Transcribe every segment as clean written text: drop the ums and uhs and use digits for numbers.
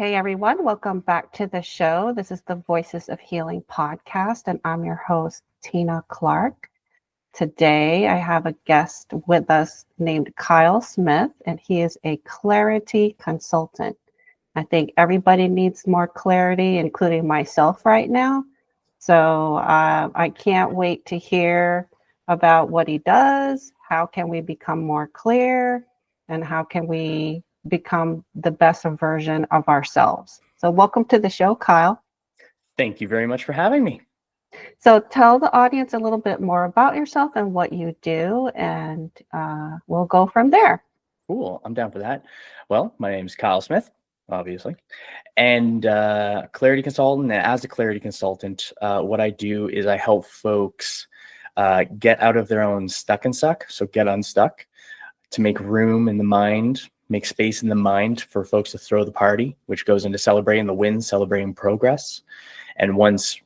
Hey everyone, welcome back to the show. This is the Voices of Healing podcast, and I'm your host, Tina Clark. Today, I have a guest with us named Kyle SmIth, and he is a clarity consultant. I think everybody needs more clarity, including myself right now. So I can't wait to hear about what he does. How can we become more clear? And how can we become the best version of ourselves? So welcome to the show, Kyle. Thank you very much for having me. So tell the audience a little bit more about yourself and what you do, and we'll go from there. Cool. I'm down for that. Well, my name is Kyle SmIth, obviously, and clarity consultant. And as a clarity consultant, what I do is I help folks get out of their own stuck and suck. So get unstuck, to make room in the mind, make space in the mind for folks to throw the party, which goes into celebrating the wins, celebrating progress. And once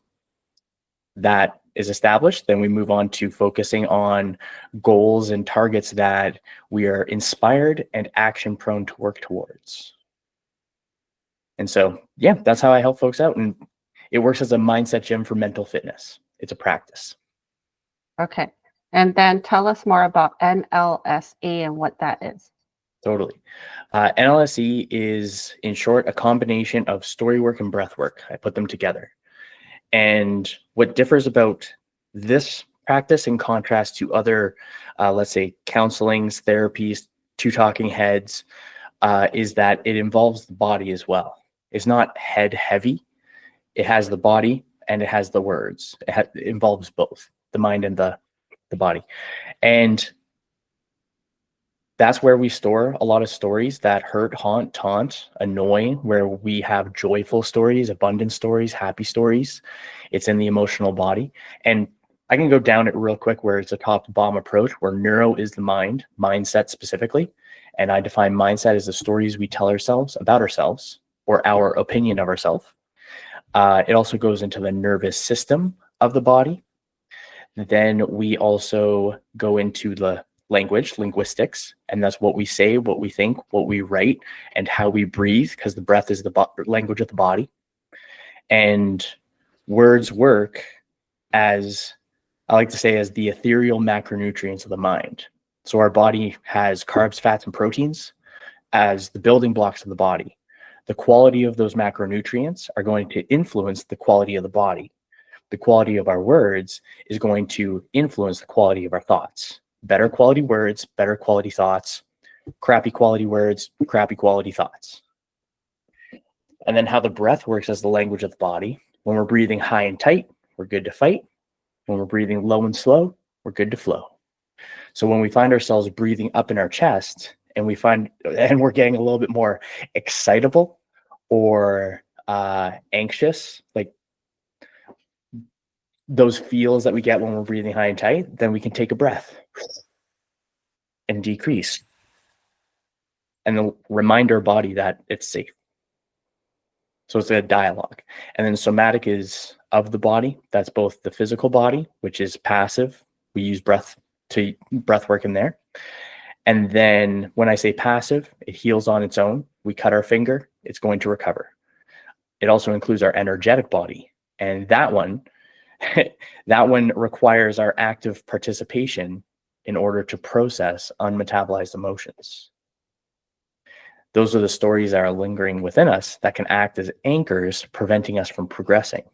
that is established, then we move on to focusing on goals and targets that we are inspired and action prone to work towards. And so, yeah, that's how I help folks out. And it works as a mindset gym for mental fitness. It's a practice. Okay. And then tell us more about NLSE and what that is. Totally. NLSE is, in short, a combination of story work and breath work. I put them together. And what differs about this practice in contrast to other, let's say, counselings, therapies, two talking heads, is that it involves the body as well. It's not head heavy. It has the body and it has the words. It involves both the mind and the body. And that's where we store a lot of stories that hurt, haunt, taunt, annoy, where we have joyful stories, abundant stories, happy stories. It's in the emotional body. And I can go down it real quick where it's a top to bottom approach, where neuro is the mind, mindset specifically. And I define mindset as the stories we tell ourselves about ourselves or our opinion of ourselves. It also goes into the nervous system of the body. Then we also go into the language, linguistics, and that's what we say, what we think, what we write, and how we breathe, because the breath is the language of the body. And words work as, I like to say, as the ethereal macronutrients of the mind. So our body has carbs, fats, and proteins as the building blocks of the body. The quality of those macronutrients are going to influence the quality of the body. The quality of our words is going to influence the quality of our thoughts. Better quality words, better quality thoughts, crappy quality words, crappy quality thoughts. And then how the breath works as the language of the body. When we're breathing high and tight, we're good to fight. When we're breathing low and slow, we're good to flow. So when we find ourselves breathing up in our chest and we're getting a little bit more excitable or anxious, like those feels that we get when we're breathing high and tight, then we can take a breath and decrease and then remind our body that it's safe. So it's a dialogue. And then somatic is of the body. That's both the physical body, which is passive. We use breath work in there. And then when I say passive, it heals on its own. We cut our finger, it's going to recover. It also includes our energetic body. And that one requires our active participation in order to process unmetabolized emotions. Those are the stories that are lingering within us that can act as anchors, preventing us from progressing.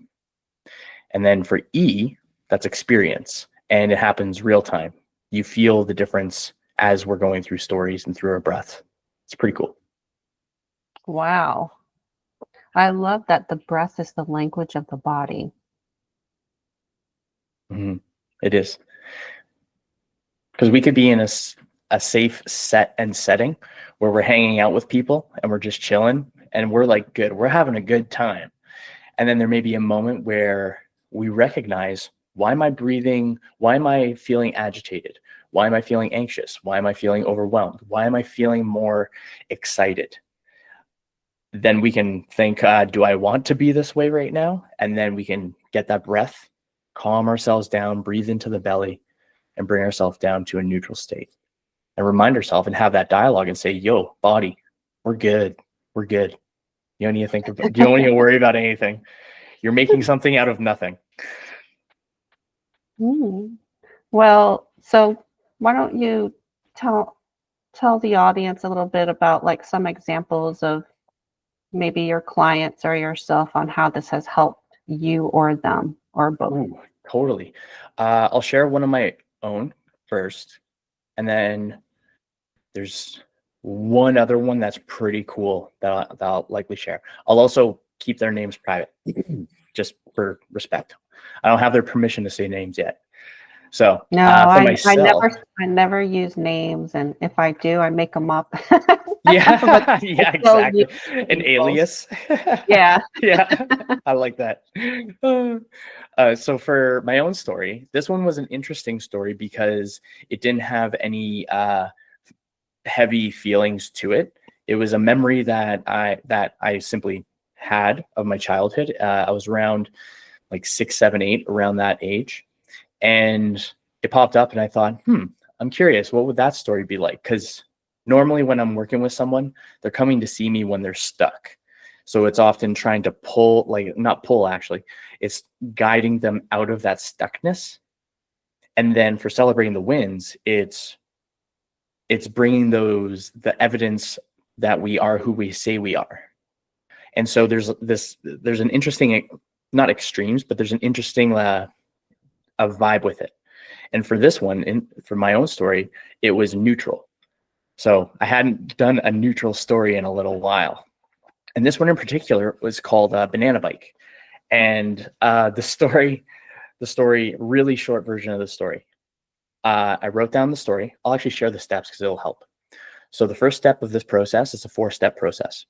And then for E, that's experience. And it happens real time. You feel the difference as we're going through stories and through our breath. It's pretty cool. Wow. I love that the breath is the language of the body. Mm-hmm. It is. Because we could be in a safe setting where we're hanging out with people and we're just chilling and we're like, good, we're having a good time. And then there may be a moment where we recognize, why am I breathing? Why am I feeling agitated? Why am I feeling anxious? Why am I feeling overwhelmed? Why am I feeling more excited? Then we can think, do I want to be this way right now? And then we can get that breath, calm ourselves down, breathe into the belly, and bring ourselves down to a neutral state. And remind ourselves and have that dialogue and say, yo, body, we're good. We're good. You don't need to think about, you don't need to worry about anything. You're making something out of nothing. Well, so why don't you tell the audience a little bit about like some examples of maybe your clients or yourself on how this has helped you or them or both. Ooh, totally. I'll share one of my own first, and then there's one other one that's pretty cool that I'll likely share. I'll also keep their names private, just for respect. I don't have their permission to say names yet. So No, for myself, I never use names, and if I do, I make them up. yeah, yeah, exactly. An alias. Yeah. Yeah, I like that. So for my own story, this one was an interesting story because it didn't have any heavy feelings to it. It was a memory that I simply had of my childhood. I was around like 6, 7, 8, around that age, and it popped up, and I thought, I'm curious, what would that story be like? Because normally when I'm working with someone, they're coming to see me when they're stuck. So it's often trying to pull, like not pull, actually, it's guiding them out of that stuckness. And then for celebrating the wins, it's bringing the evidence that we are who we say we are. And so there's an interesting, not extremes, but there's an interesting a vibe with it. And for this one, for my own story, it was neutral. So I hadn't done a neutral story in a little while. And this one in particular was called Banana Bike. And the story, really short version of the story. I wrote down the story. I'll actually share the steps because it'll help. So the first step of this process is a 4-step process.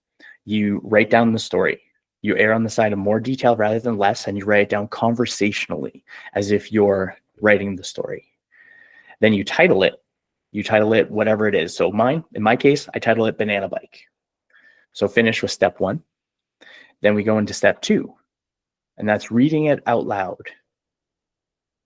You write down the story. You err on the side of more detail rather than less, and you write it down conversationally as if you're writing the story. Then you title it. You title it whatever it is. So in my case, I title it Banana Bike. So finish with step 1. Then we go into step 2, and that's reading it out loud.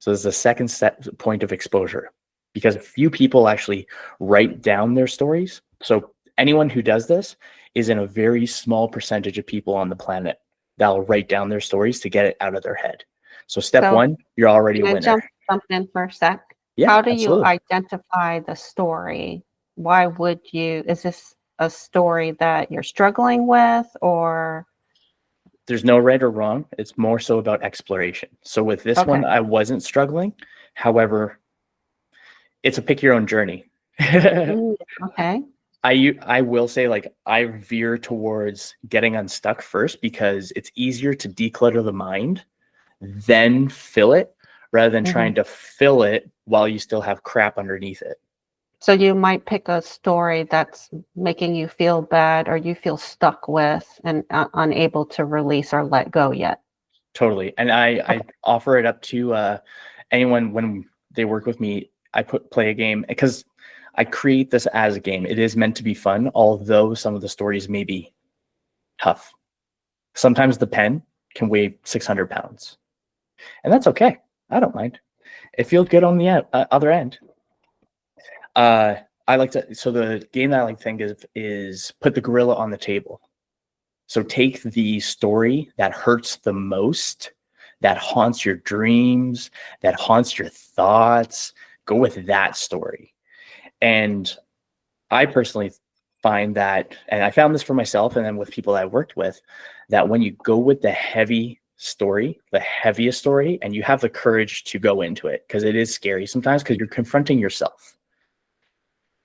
So this is the second point of exposure, because a few people actually write down their stories. So anyone who does this is in a very small percentage of people on the planet that'll write down their stories to get it out of their head. So step 1, you're already a winner. Jump in for a sec? Yeah, how do absolutely. you identify the story? Why would you? Is this a story that you're struggling with, or? There's no right or wrong. It's more so about exploration. So with this one, I wasn't struggling. However, it's a pick your own journey. Okay. I will say, like, I veer towards getting unstuck first because it's easier to declutter the mind, then fill it, rather than trying to fill it while you still have crap underneath it. So you might pick a story that's making you feel bad or you feel stuck with and unable to release or let go yet. Totally. And I offer it up to anyone when they work with me. I play a game because I create this as a game. It is meant to be fun, although some of the stories may be tough. Sometimes the pen can weigh 600 pounds. And that's okay. I don't mind. It feels good on the other end. So the game that I like to think of is put the gorilla on the table. So take the story that hurts the most, that haunts your dreams, that haunts your thoughts. Go with that story. And I personally find that, and I found this for myself and then with people I worked with, that when you go with the heavy story, the heaviest story, and you have the courage to go into it, because it is scary sometimes because you're confronting yourself.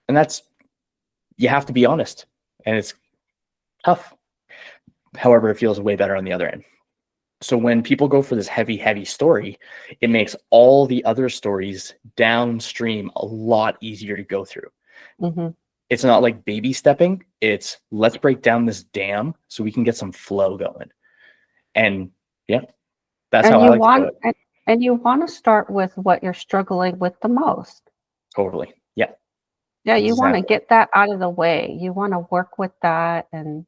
And you have to be honest, and it's tough. However, it feels way better on the other end. So when people go for this heavy, heavy story, it makes all the other stories downstream a lot easier to go through. It's not like baby stepping. It's let's break down this dam so we can get some flow going. And yeah, that's how I like to do it. And you want to start with what you're struggling with the most. Totally. Yeah. Yeah, you want to get that out of the way. You want to work with that and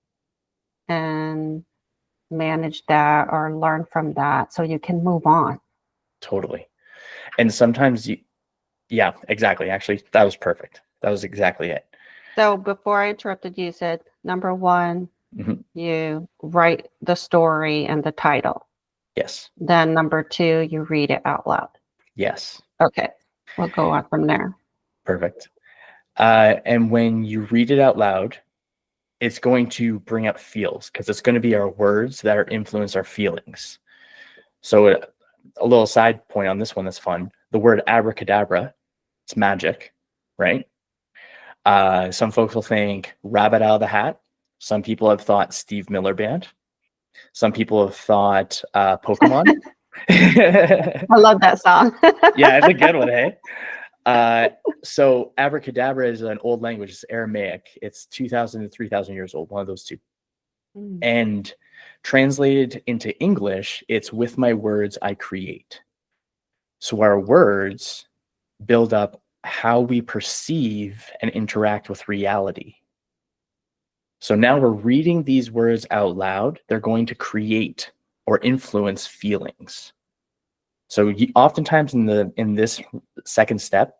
manage that or learn from that so you can move on. Totally. And sometimes yeah, exactly. Actually, that was perfect. That was exactly it. So before I interrupted you, said number 1, Mhm. You write the story and the title. Yes. Then number 2, you read it out loud. Yes. Okay. We'll go on from there. Perfect. And when you read it out loud, it's going to bring up feels because it's going to be our words that are influence our feelings. So a little side point on this one that's fun. The word abracadabra, it's magic, right? Some folks will think rabbit out of the hat. Some people have thought Steve Miller Band. Some people have thought Pokemon. I love that song. Yeah, it's a good one, hey? So abracadabra is an old language. It's Aramaic. It's 2,000 to 3,000 years old, one of those two. And translated into English, it's with my words I create. So our words build up how we perceive and interact with reality. So now we're reading these words out loud. They're going to create or influence feelings. So oftentimes in this second step,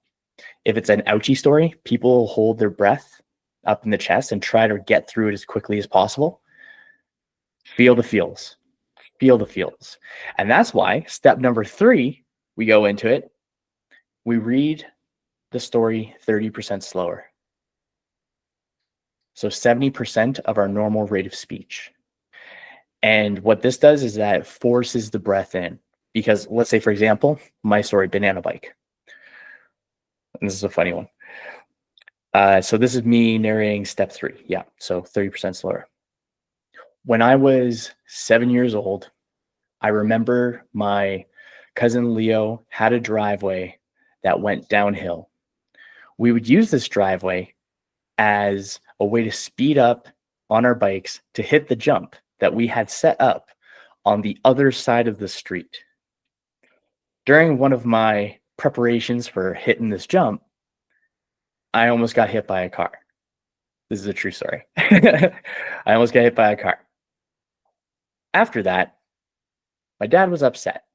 if it's an ouchie story, people hold their breath up in the chest and try to get through it as quickly as possible. Feel the feels. Feel the feels. And that's why step number 3, we go into it. We read the story 30% slower. So 70% of our normal rate of speech. And what this does is that it forces the breath in. Because let's say, for example, my story, banana bike. And this is a funny one. So this is me narrating step 3. Yeah, so 30% slower. When I was 7 years old, I remember my cousin Leo had a driveway that went downhill. We would use this driveway as a way to speed up on our bikes to hit the jump that we had set up on the other side of the street. During one of my preparations for hitting this jump, I almost got hit by a car. This is a true story. I almost got hit by a car. After that, my dad was upset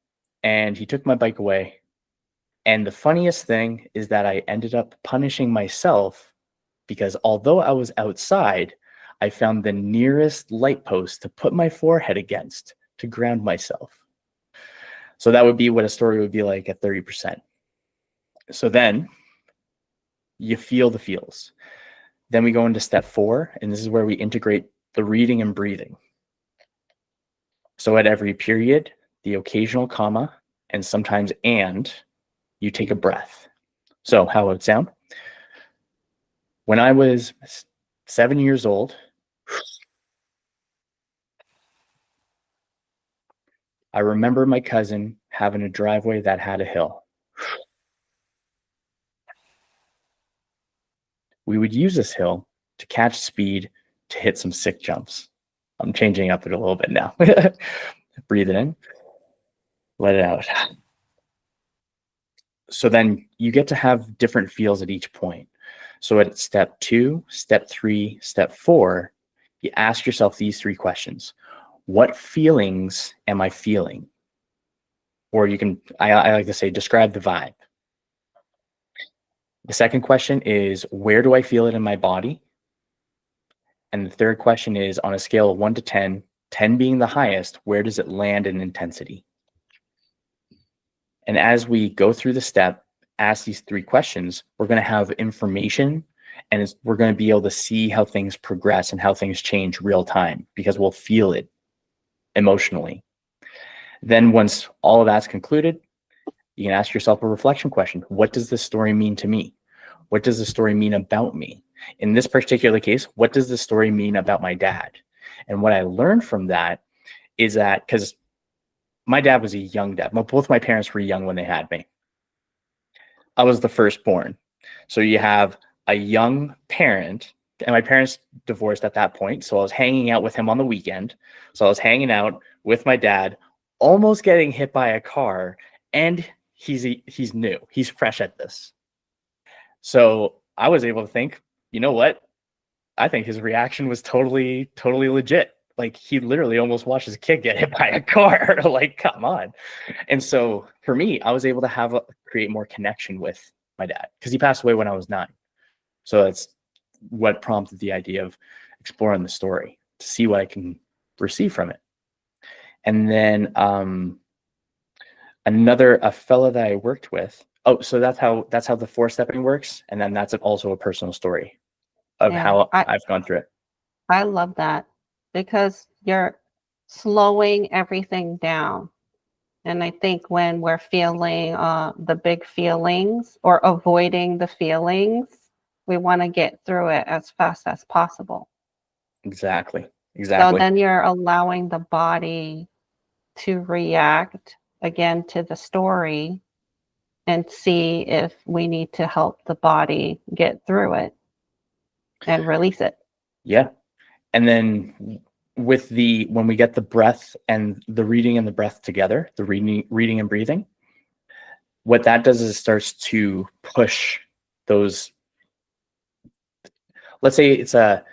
and he took my bike away. And the funniest thing is that I ended up punishing myself because although I was outside, I found the nearest light post to put my forehead against to ground myself. So that would be what a story would be like at 30%. So then you feel the feels. Then we go into step 4, and this is where we integrate the reading and breathing. So at every period, the occasional comma, and sometimes and, you take a breath. So how would it sound? When I was 7 years old, I remember my cousin having a driveway that had a hill. We would use this hill to catch speed to hit some sick jumps. I'm changing up it a little bit now. Breathe it in, let it out. So then you get to have different feels at each point. So at step 2, step 3, step 4, you ask yourself these 3 questions. What feelings am I feeling? Or you can, I like to say, describe the vibe. The second question is, where do I feel it in my body? And the third question is, on a scale of 1 to 10, 10 being the highest, where does it land in intensity? And as we go through the step, ask these 3 questions, we're going to have information and we're going to be able to see how things progress and how things change real time because we'll feel it emotionally. Then once all of that's concluded, you can ask yourself a reflection question. What does this story mean to me? What does the story mean about me? In this particular case, what does the story mean about my dad? And what I learned from that is that, because my dad was a young dad. Both my parents were young when they had me. I was the firstborn. So you have a young parent, and my parents divorced at that point. So I was hanging out with him on the weekend. So I was hanging out with my dad, almost getting hit by a car, and he's new. He's fresh at this. So I was able to think, you know what? I think his reaction was totally legit. Like he literally almost watched his kid get hit by a car. Like, come on. And so for me, I was able to create more connection with my dad because he passed away when I was 9. So that's what prompted the idea of exploring the story. to see what I can receive from it. And then a fella that I worked with. Oh, so that's how the 4-stepping works. And then that's also a personal story of Yeah, how I've gone through it. I love that because you're slowing everything down. And I think when we're feeling the big feelings or avoiding the feelings, we want to get through it as fast as possible. Exactly. So then you're allowing the body to react again to the story and see if we need to help the body get through it and release it. Yeah. And then when we get the breath and the reading and the breath together, the reading and breathing, what that does is it starts to push those. Let's say it's a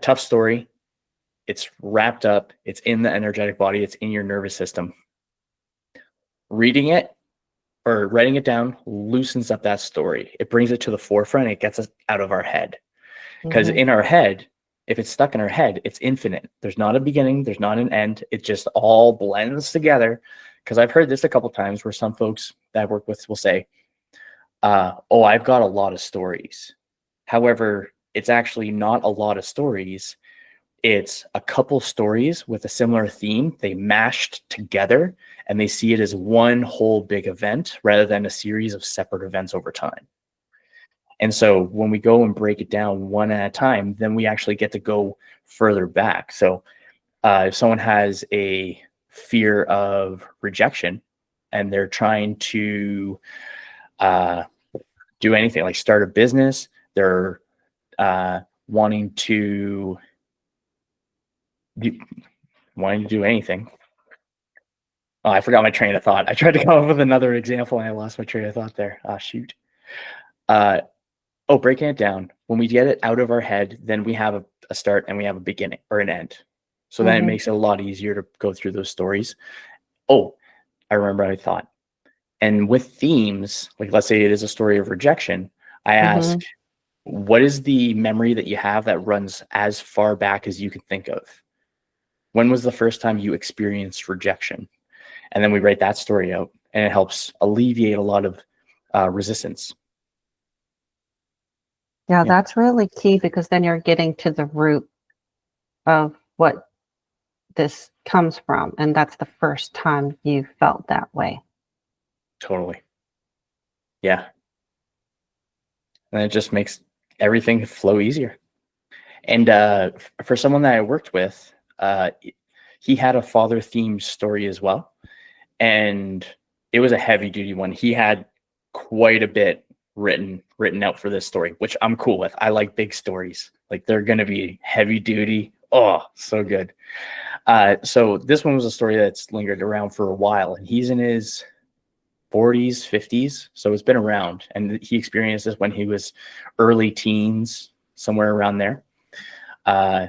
tough story. It's wrapped up. It's in the energetic body. It's in your nervous system. Reading it or writing it down loosens up that story. It brings it to the forefront. It gets us out of our head. Because in our head, if it's stuck in our head, it's infinite. There's not a beginning. There's not an end. It just all blends together. Because I've heard this a couple of times where some folks that I work with will say, oh, I've got a lot of stories. However, it's actually not a lot of stories. It's a couple stories with a similar theme. They mashed together and they see it as one whole big event rather than a series of separate events over time. And so when we go and break it down one at a time, then we actually get to go further back. So if someone has a fear of rejection and they're trying to do anything like start a business, they're wanting to do anything. Oh, I forgot my train of thought. I tried to come up with another example and I lost my train of thought there. Shoot. Breaking it down. When we get it out of our head, then we have a start and we have a beginning or an end. So then it makes it a lot easier to go through those stories. Oh, I remember what I thought. And with themes, like let's say it is a story of rejection, I ask, what is the memory that you have that runs as far back as you can think of? When was the first time you experienced rejection? And then we write that story out and it helps alleviate a lot of resistance. Yeah, that's really key because then you're getting to the root of what this comes from. And that's the first time you felt that way. Totally. Yeah. And it just makes everything flow easier. And for someone that I worked with, he had a father-themed story as well. And it was a heavy-duty one. He had quite a bit written out for this story, which I'm cool with. I like big stories. Like they're going to be heavy-duty. Oh, so good. So this one was a story that's lingered around for a while. And he's in his 40s, 50s. So it's been around. And he experienced this when he was early teens, somewhere around there.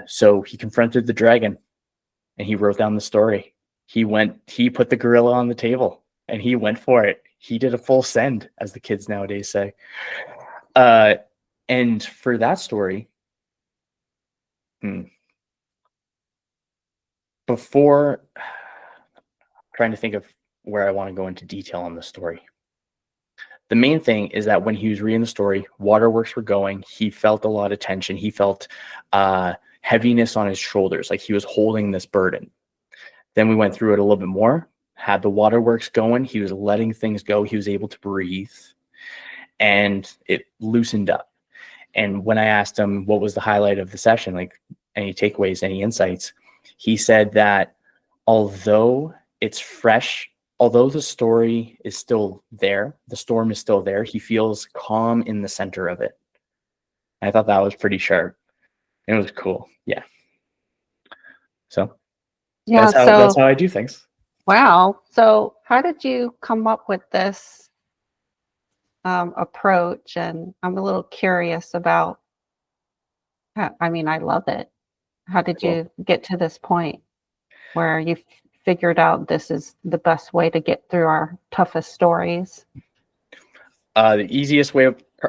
So he confronted the dragon and he wrote down the story. He put the gorilla on the table and he went for it. He did a full send, as the kids nowadays say. And for that story, before trying to think of where I want to go into detail on the story, the main thing is that when he was reading the story, waterworks were going. He felt a lot of tension. He felt heaviness on his shoulders, like he was holding this burden. Then we went through it a little bit more, had the waterworks going. He was letting things go. He was able to breathe and it loosened up. And when I asked him what was the highlight of the session, like any takeaways, any insights, he said that although it's fresh, although the story is still there, the storm is still there, he feels calm in the center of it. I thought that was pretty sharp. It was cool. Yeah. So yeah, that's how I do things. Wow. So how did you come up with this approach? And I'm a little curious about, I love it. How did you get to this point where you figured out this is the best way to get through our toughest stories? The easiest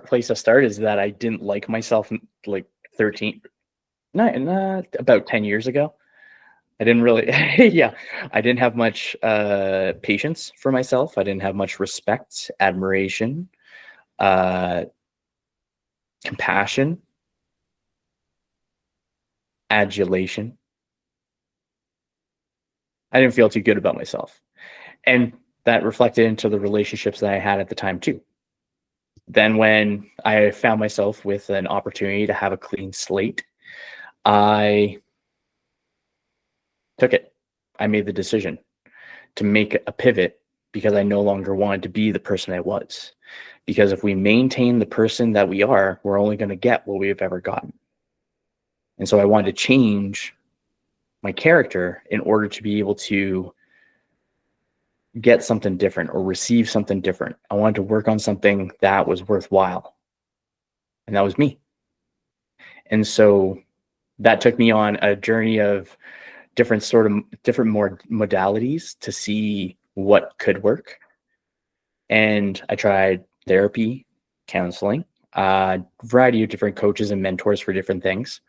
place to start is that I didn't like myself like 13 not about 10 years ago. I didn't really, yeah, I didn't have much patience for myself. I didn't have much respect, admiration, uh, compassion, adulation. I didn't feel too good about myself. And that reflected into the relationships that I had at the time too. Then when I found myself with an opportunity to have a clean slate, I took it. I made the decision to make a pivot because I no longer wanted to be the person I was. Because if we maintain the person that we are, we're only going to get what we've ever gotten. And so I wanted to change my character in order to be able to get something different or receive something different. I wanted to work on something that was worthwhile. And that was me. And so that took me on a journey of different more modalities to see what could work. And I tried therapy, counseling, variety of different coaches and mentors for different things,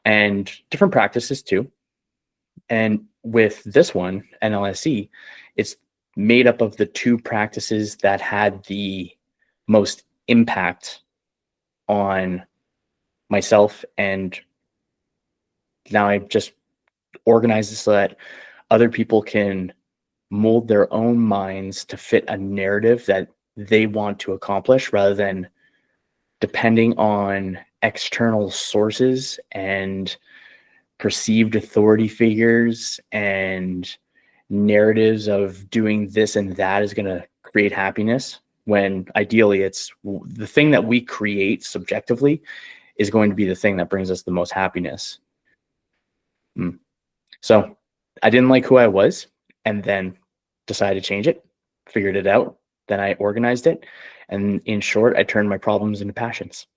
and different practices too. And with this one, NLSE, it's made up of the two practices that had the most impact on myself. And now I just organize it so that other people can mold their own minds to fit a narrative that they want to accomplish rather than depending on external sources and perceived authority figures and narratives of doing this and that is going to create happiness, when ideally it's the thing that we create subjectively is going to be the thing that brings us the most happiness. So I didn't like who I was, and then decided to change it, figured it out, then I organized it, and in short, I turned my problems into passions.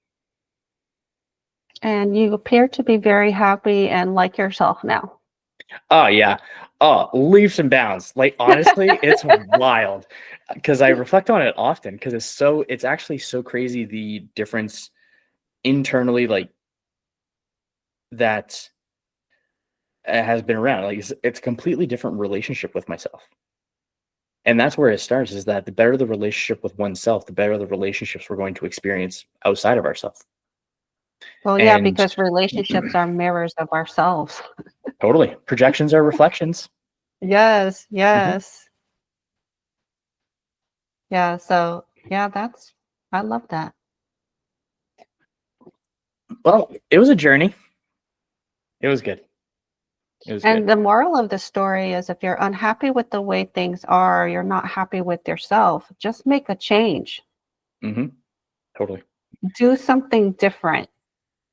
And you appear to be very happy and like yourself now. Oh yeah. Oh, leaps and bounds. Like honestly, it's wild because I reflect on it often because it's actually so crazy the difference internally, like that has been around. Like it's a completely different relationship with myself. And that's where it starts, is that the better the relationship with oneself, the better the relationships we're going to experience outside of ourselves. Well, yeah, And because relationships are mirrors of ourselves. totally, projections are reflections. Yes, Mhm. yes. Yeah, so yeah, I love that. Well, it was a journey. It was good. It was good. And the moral of the story is if you're unhappy with the way things are, you're not happy with yourself, just make a change. Mm-hmm. Totally. Do something different.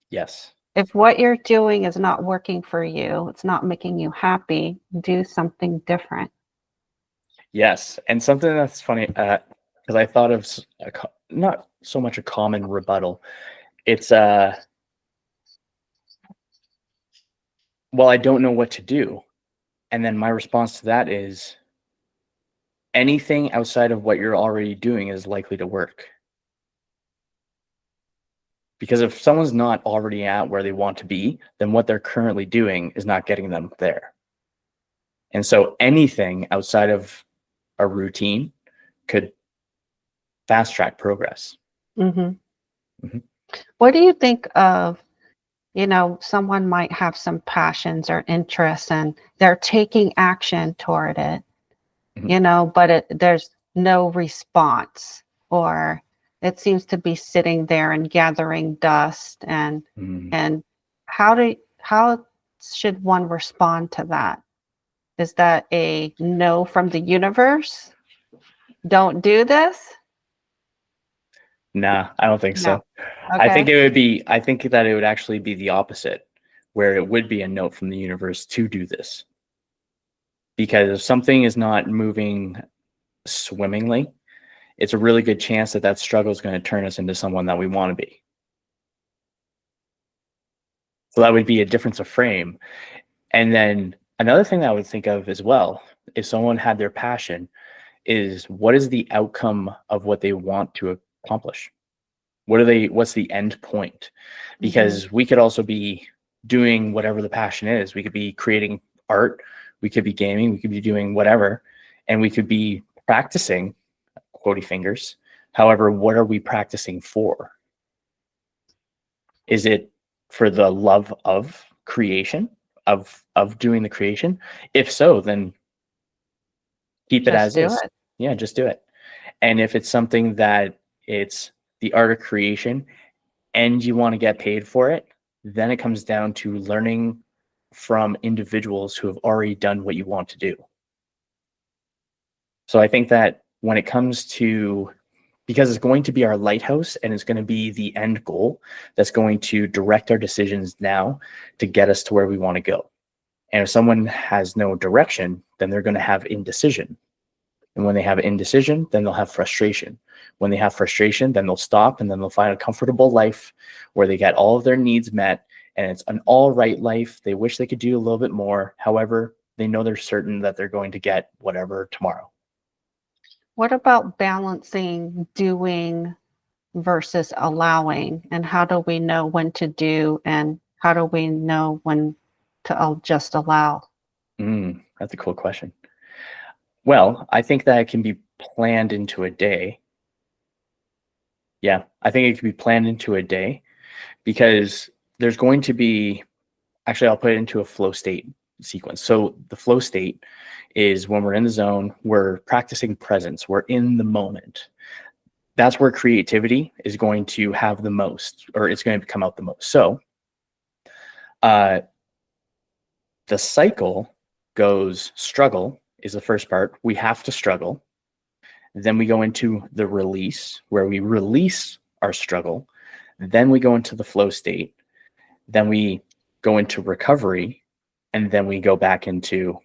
Yes. If what you're doing is not working for you, it's not making you happy, do something different. Yes. And something that's funny, because I thought of not so much a common rebuttal. It's, well, I don't know what to do. And then my response to that is anything outside of what you're already doing is likely to work. Because if someone's not already at where they want to be, then what they're currently doing is not getting them there. And so anything outside of a routine could fast track progress. Mhm. Mm-hmm. What do you think of, someone might have some passions or interests and they're taking action toward it, Mm-hmm. but there's no response, or it seems to be sitting there and gathering dust, and Mm-hmm. and how should one respond to that? Is that a no from the universe? Don't do this? Nah, I don't think No. so. Okay. I think that it would actually be the opposite, where it would be a note from the universe to do this. Because if something is not moving swimmingly, it's a really good chance that that struggle is going to turn us into someone that we want to be. So that would be a difference of frame. And then another thing that I would think of as well, if someone had their passion, is what is the outcome of what they want to accomplish? What's the end point? Mhm. Because we could also be doing whatever the passion is. We could be creating art, we could be gaming, we could be doing whatever, and we could be practicing, quotey fingers. However, what are we practicing for? Is it for the love of creation, of doing the creation? If so, then keep it as Just do is. it. Yeah, just do it. And if it's something that it's the art of creation and you want to get paid for it, then it comes down to learning from individuals who have already done what you want to do. So I think that when it comes to, because it's going to be our lighthouse and it's going to be the end goal that's going to direct our decisions now to get us to where we want to go. And if someone has no direction, then they're going to have indecision. And when they have indecision, then they'll have frustration. When they have frustration, then they'll stop and then they'll find a comfortable life where they get all of their needs met and it's an all right life. They wish they could do a little bit more. However, they know they're certain that they're going to get whatever tomorrow. What about balancing doing versus allowing? And how do we know when to do and how do we know when to just allow? That's a cool question. Well, I think that it can be planned into a day. Yeah, I think it can be planned into a day because there's going to be, actually, I'll put it into a flow state sequence. So the flow state is when we're in the zone, we're practicing presence, we're in the moment. That's where creativity is going to have the most, or it's going to come out the most. So the cycle goes struggle is the first part. We have to struggle. Then we go into the release where we release our struggle. Then we go into the flow state. Then we go into recovery. And then we go back into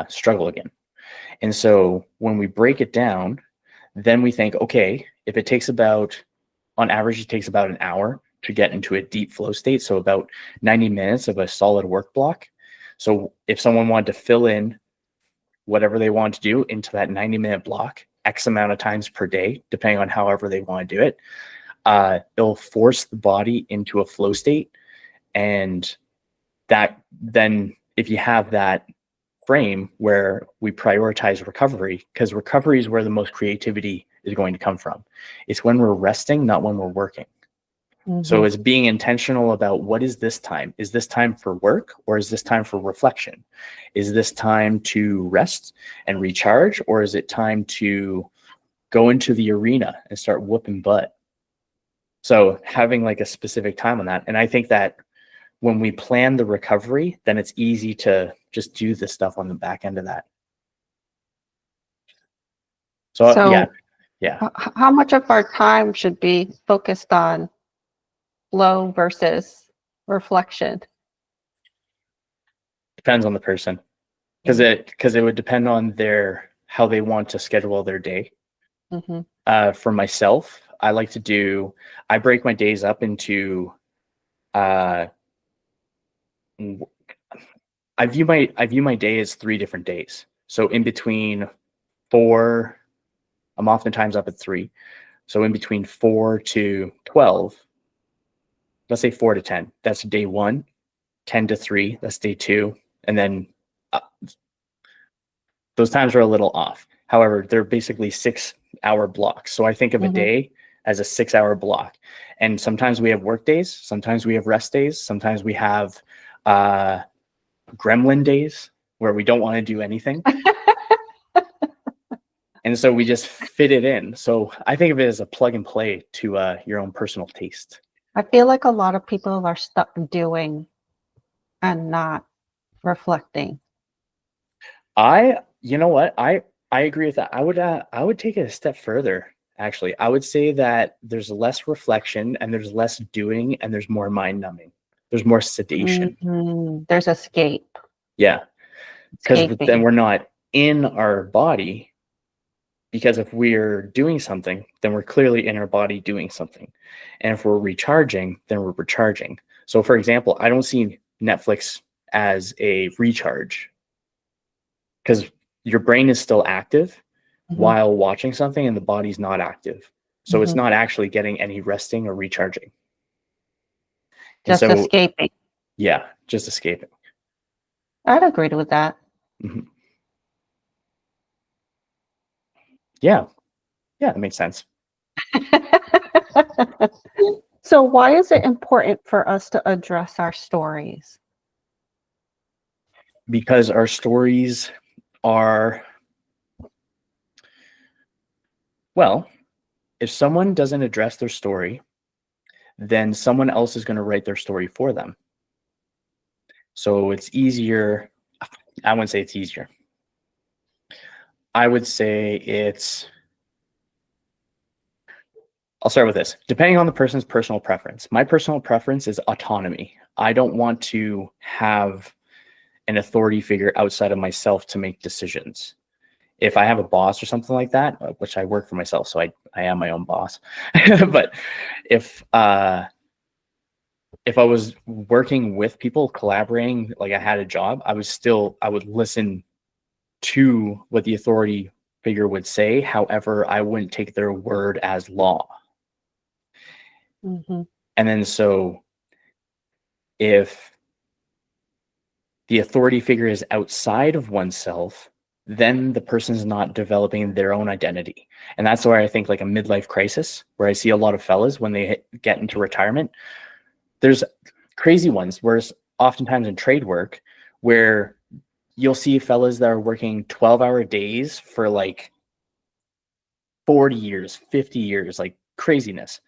struggle again. And so when we break it down, then we think, okay, if it takes about, on average, it takes about an hour to get into a deep flow state. So about 90 minutes of a solid work block. So if someone wanted to fill in whatever they want to do into that 90-minute block, X amount of times per day, depending on however they want to do it, it'll force the body into a flow state. And that then, if you have that frame where we prioritize recovery, because recovery is where the most creativity is going to come from. It's when we're resting, not when we're working. So it's being intentional about what is this time? Is this time for work or is this time for reflection? Is this time to rest and recharge or is it time to go into the arena and start whooping butt? So having like a specific time on that. And I think that when we plan the recovery, then it's easy to just do the stuff on the back end of that. So yeah. How much of our time should be focused on flow versus reflection? Depends on the person, because it would depend on how they want to schedule their day. For myself, I break my days up into I view my day as 3 different days. So in between 4, I'm oftentimes up at 3. So in between 4 to 12, let's say 4 to 10, that's day 1, 10 to 3, that's day 2. And then those times are a little off. However, they're basically 6-hour blocks. So I think of a day as a 6-hour block. And sometimes we have work days. Sometimes we have rest days. Sometimes we have gremlin days where we don't want to do anything. And so we just fit it in. So I think of it as a plug and play to your own personal taste. I feel like a lot of people are stuck doing and not reflecting. You know what? I agree with that. I would take it a step further. Actually, I would say that there's less reflection and there's less doing and there's more mind numbing. There's more sedation. There's escape. Yeah. Because then we're not in our body. Because if we're doing something, then we're clearly in our body doing something. And if we're recharging, then we're recharging. So for example, I don't see Netflix as a recharge because your brain is still active while watching something and the body's not active. So it's not actually getting any resting or recharging. Just escaping. Yeah, just escaping. I'd agree with that. Mhm. Yeah, that makes sense. So why is it important for us to address our stories? Because our stories are, well, if someone doesn't address their story, then someone else is going to write their story for them. So it's easier. I wouldn't say it's easier. I would say I'll start with this. Depending on the person's personal preference, my personal preference is autonomy. I don't want to have an authority figure outside of myself to make decisions. If I have a boss or something like that, which I work for myself, so I am my own boss. But if I was working with people, collaborating, like I had a job, I would listen to what the authority figure would say. However, I wouldn't take their word as law. Mm-hmm. And then so if the authority figure is outside of oneself, then the person's not developing their own identity. And that's where I think like a midlife crisis, where I see a lot of fellas when they get into retirement, there's crazy ones where oftentimes in trade work where you'll see fellas that are working 12-hour days for like 40 years, 50 years, like craziness.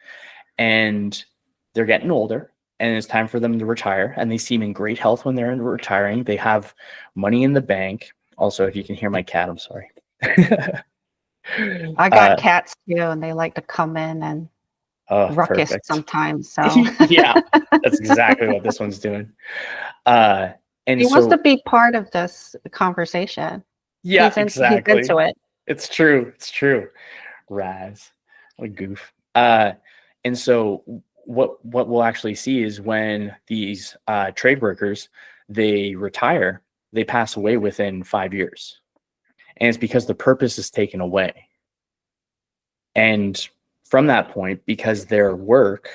And they're getting older and it's time for them to retire. And they seem in great health when they're retiring. They have money in the bank. Also, if you can hear my cat, I'm sorry. I got cats too, and they like to come in and ruckus Perfect. sometimes. So Yeah, that's exactly what this one's doing. And he wants to be part of this conversation. Yeah, He's exactly. into it. It's true. Raz, what a goof. And so what we'll actually see is when these trade workers, they retire, they pass away within 5 years. And it's because the purpose is taken away. And from that point, because their work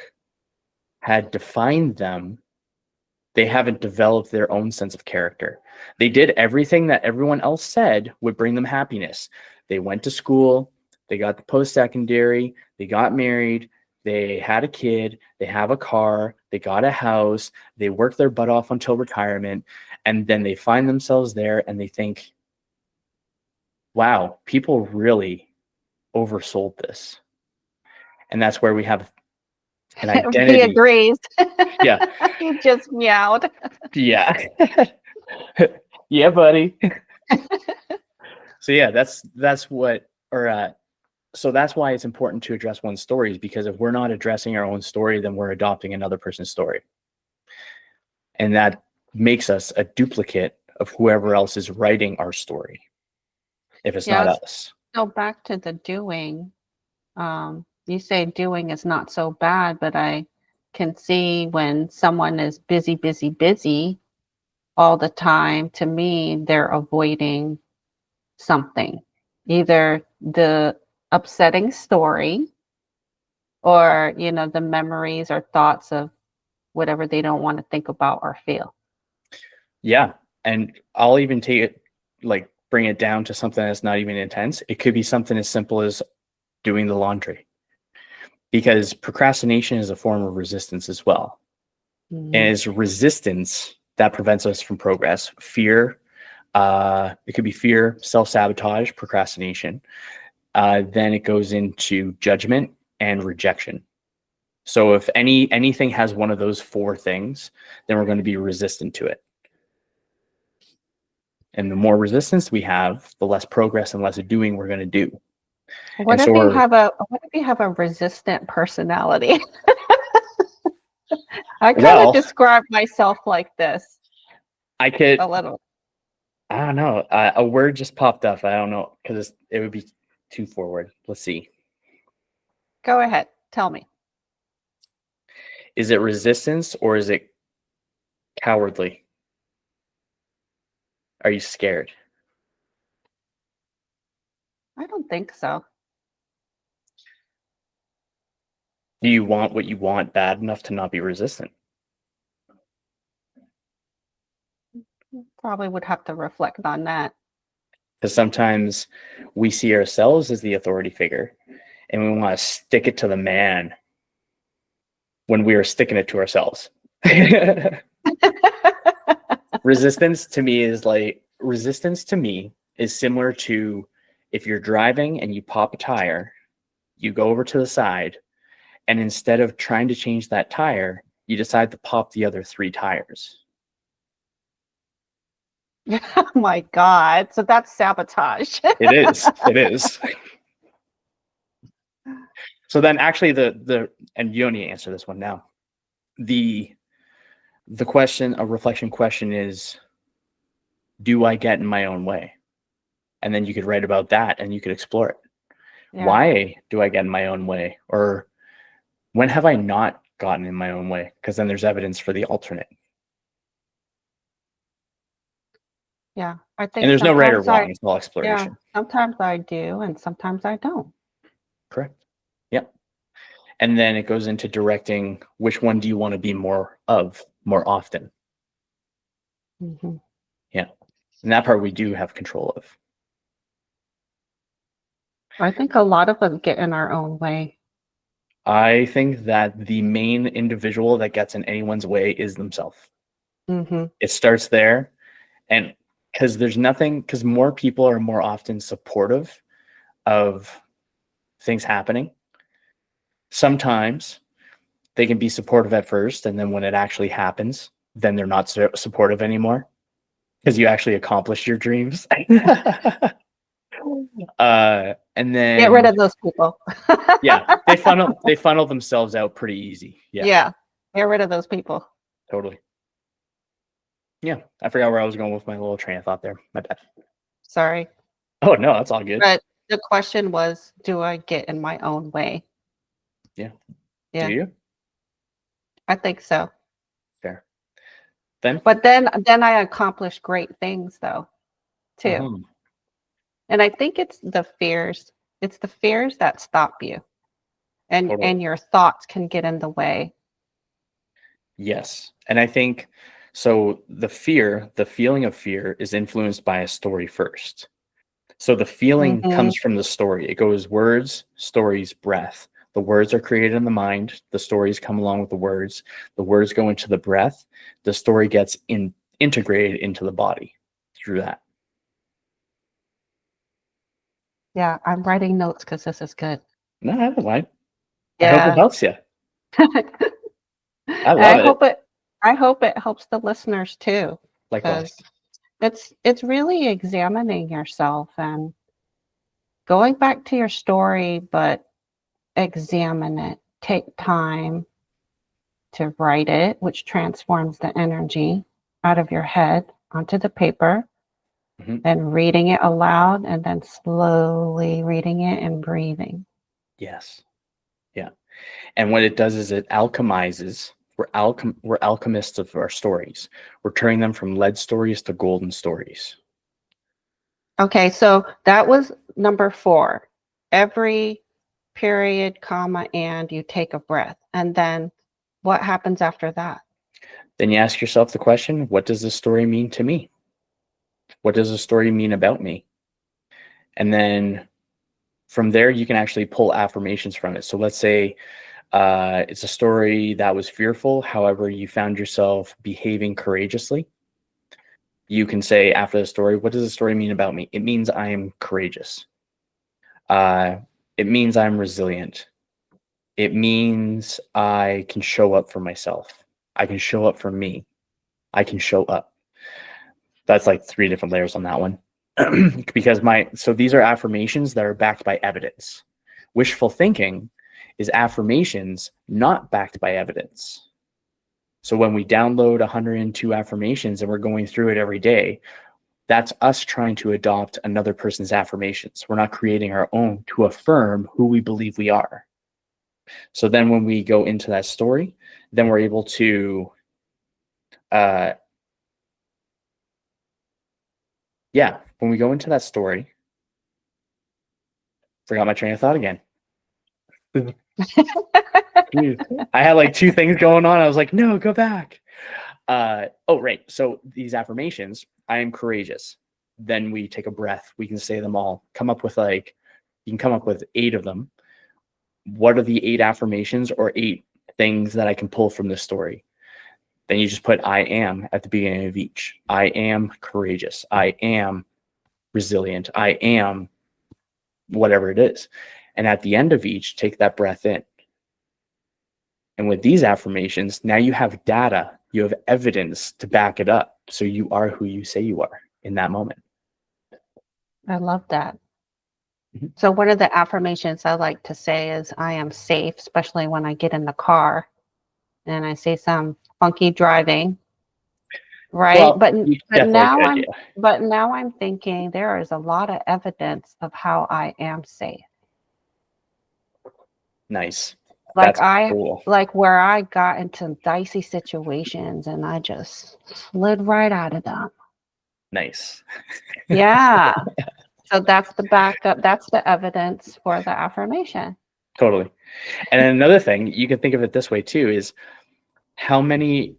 had defined them, they haven't developed their own sense of character. They did everything that everyone else said would bring them happiness. They went to school, they got the post-secondary, they got married, they had a kid, they have a car, they got a house, they worked their butt off until retirement, and then they find themselves there and they think, wow, people really oversold this. And that's where we have an identity. He agrees. Yeah. He just meowed. Yeah. Yeah, buddy. So yeah, that's what, or so that's why it's important to address one's stories, because if we're not addressing our own story, then we're adopting another person's story. And that makes us a duplicate of whoever else is writing our story, if it's not us. Go back to the doing. You say doing is not so bad, but I can see when someone is busy, busy, busy all the time, to me, they're avoiding something, either the upsetting story or, the memories or thoughts of whatever they don't want to think about or feel. Yeah. And I'll even take it, like bring it down to something that's not even intense. It could be something as simple as doing the laundry, because procrastination is a form of resistance as well. Mm-hmm. And it's resistance that prevents us from progress. Fear, it could be fear, self-sabotage, procrastination. Then it goes into judgment and rejection. So if anything has one of those four things, then we're going to be resistant to it. And the more resistance we have, the less progress and less doing we're going to do. What if you have a resistant personality? I kind of describe myself like this. I could a little. I don't know. A word just popped up. I don't know, because it would be too forward. Let's see. Go ahead. Tell me. Is it resistance or is it cowardly? Are you scared? I don't think so. Do you want what you want bad enough to not be resistant? Probably would have to reflect on that. Because sometimes we see ourselves as the authority figure and we want to stick it to the man when we are sticking it to ourselves. Resistance to me is similar to if you're driving and you pop a tire, you go over to the side, and instead of trying to change that tire, you decide to pop the other 3 tires. Oh my God. So that's sabotage. It is. It is. So then actually and you don't need to answer this one now. The question, a reflection question is, do I get in my own way? And then you could write about that and you could explore it. Yeah. Why do I get in my own way? Or when have I not gotten in my own way? Because then there's evidence for the alternate. Yeah. I think And there's no right or sometimes wrong. It's all exploration. sometimes I do, and sometimes I don't. Correct. Yep. And then it goes into directing which one do you want to be more often. Mm-hmm. Yeah. And that part we do have control of. I think a lot of us get in our own way. I think that the main individual that gets in anyone's way is themselves. Mm-hmm. It starts there. And because more people are more often supportive of things happening. Sometimes they can be supportive at first, and then when it actually happens, then they're not so supportive anymore because you actually accomplished your dreams. And then Get rid of those people. yeah, they funnel themselves out pretty easy. Yeah. Get rid of those people. Totally. Yeah, I forgot where I was going with my little train of thought there. My bad. Sorry. Oh no, that's all good. But the question was, do I get in my own way? Yeah. Yeah. Do you? I think so. Fair. Then? But then I accomplish great things though, too. Uh-huh. And I think it's the fears. It's the fears that stop you. And your thoughts can get in the way. Yes. And I think so the feeling of fear is influenced by a story first. So the feeling comes from the story. It goes words, stories, breath. The words are created in the mind. The stories come along with the words. The words go into the breath. The story gets integrated into the body through that. Yeah, I'm writing notes because this is good. No, I don't mind. Yeah. I hope it helps you. I love it. I hope it helps the listeners too. Likewise. It's really examining yourself and going back to your story, but examine it. Take time to write it, which transforms the energy out of your head onto the paper, and reading it aloud, and then slowly reading it and breathing. Yes. Yeah. And what it does is it alchemizes. We're alchemists of our stories. We're turning them from lead stories to golden stories. Okay, so that was number 4. Every period, comma, and you take a breath. And then what happens after that? Then you ask yourself the question, what does this story mean to me? What does the story mean about me? And then from there, you can actually pull affirmations from it. So let's say it's a story that was fearful. However, you found yourself behaving courageously. You can say after the story, what does the story mean about me? It means I am courageous. It means I'm resilient. It means I can show up for myself. I can show up for me. I can show up. That's like 3 different layers on that one. Because so these are affirmations that are backed by evidence. Wishful thinking is affirmations not backed by evidence. So when we download 102 affirmations and we're going through it every day, that's us trying to adopt another person's affirmations. We're not creating our own to affirm who we believe we are. So then when we go into that story, then we're able to, when we go into that story, forgot my train of thought again. I had like 2 things going on. I was like, no, go back. Oh, right. So these affirmations, I am courageous. Then we take a breath. We can say them all. You can come up with 8 of them. What are the 8 affirmations or 8 things that I can pull from this story? Then you just put I am at the beginning of each. I am courageous. I am resilient. I am whatever it is. And at the end of each, take that breath in. And with these affirmations, now you have data, you have evidence to back it up. So you are who you say you are in that moment. I love that. Mhm. So one of the affirmations I like to say is I am safe, especially when I get in the car and I see some funky driving, right? Well, But you but definitely now could, I'm yeah. but now I'm thinking there is a lot of evidence of how I am safe. Nice. Like That's cool. where I got into dicey situations and I just slid right out of them. Nice. Yeah. So that's the backup. That's the evidence for the affirmation. Totally. And then another thing, you can think of it this way too, is how many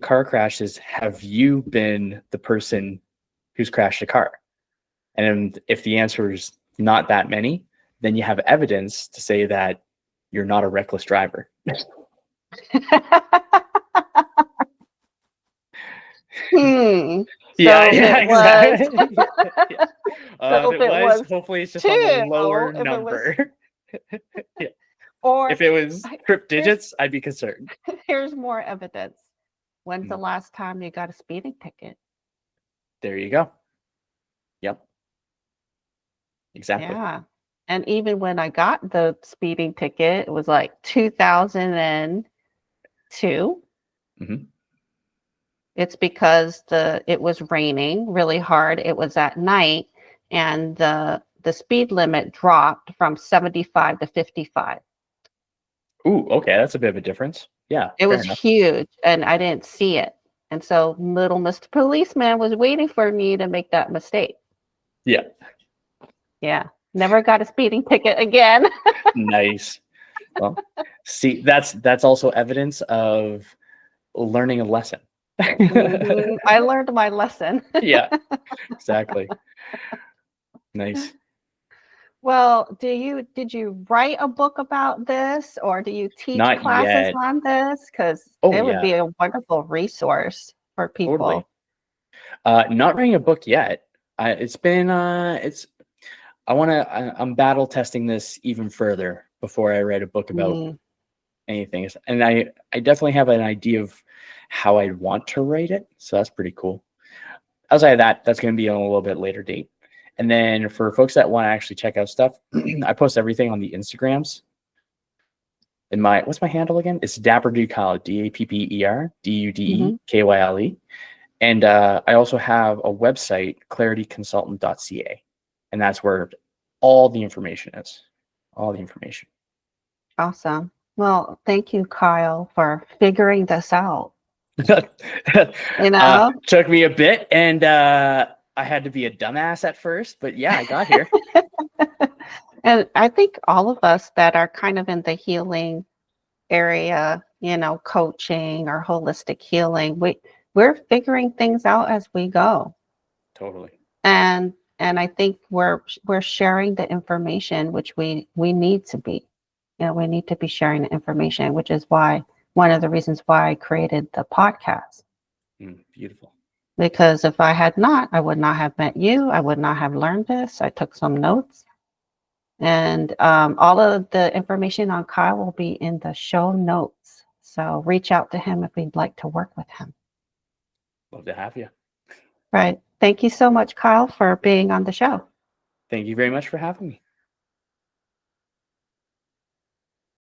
car crashes have you been the person who's crashed a car? And if the answer is not that many, then you have evidence to say that you're not a reckless driver. Yeah, So yeah, it was. exactly. Yeah. So If if it it was, was hopefully it's just on the two, lower if it was, number. Yeah. or If it was trip here's digits, I'd be concerned. here's more evidence. When's the Mm, last time you got a speeding ticket? there you go. Yep, exactly. Yeah. And even when I got the speeding ticket, it was like 2002. Hmm. It's because it was raining really hard. It was at night, and the speed limit dropped from 75 to 55. Ooh, okay, that's a bit of a difference. Yeah, It fair was enough. huge, and I didn't see it. And so little Mr. Policeman was waiting for me to make that mistake. Yeah, Yeah. Never got a speeding ticket again. nice. Well, see, that's also evidence of learning a lesson. I learned my lesson. Yeah, exactly. Nice. Well, did you write a book about this or do you teach Not classes yet. on this? Because Oh it would yeah, be a wonderful resource for totally. people. Not writing a book yet. It's been I'm battle testing this even further before I write a book about Mm, anything. And I definitely have an idea of how I want to write it. So that's pretty cool. Outside of that, that's going to be on a little bit later date. And then for folks that want to actually check out stuff, I post everything on the Instagrams. And what's my handle again? It's Dapper Dude Kyle, mhm. DapperDudeKyle. And I also have a website, clarityconsultant.ca. And that's where all the information is. All the information. Awesome. Well, thank you, Kyle, for figuring this out. You know? Took me a bit, and I had to be a dumbass at first, but yeah, I got here. And I think all of us that are kind of in the healing area, coaching or holistic healing, we're figuring things out as we go. Totally. And I think we're sharing the information which we need to be. We need to be sharing the information, which is why one of the reasons why I created the podcast. Beautiful. Because if I had not, I would not have met you. I would not have learned this. I took some notes. And all of the information on Kyle will be in the show notes. So reach out to him if you'd like to work with him. Love to have you. Right. Thank you so much, Kyle, for being on the show. Thank you very much for having me.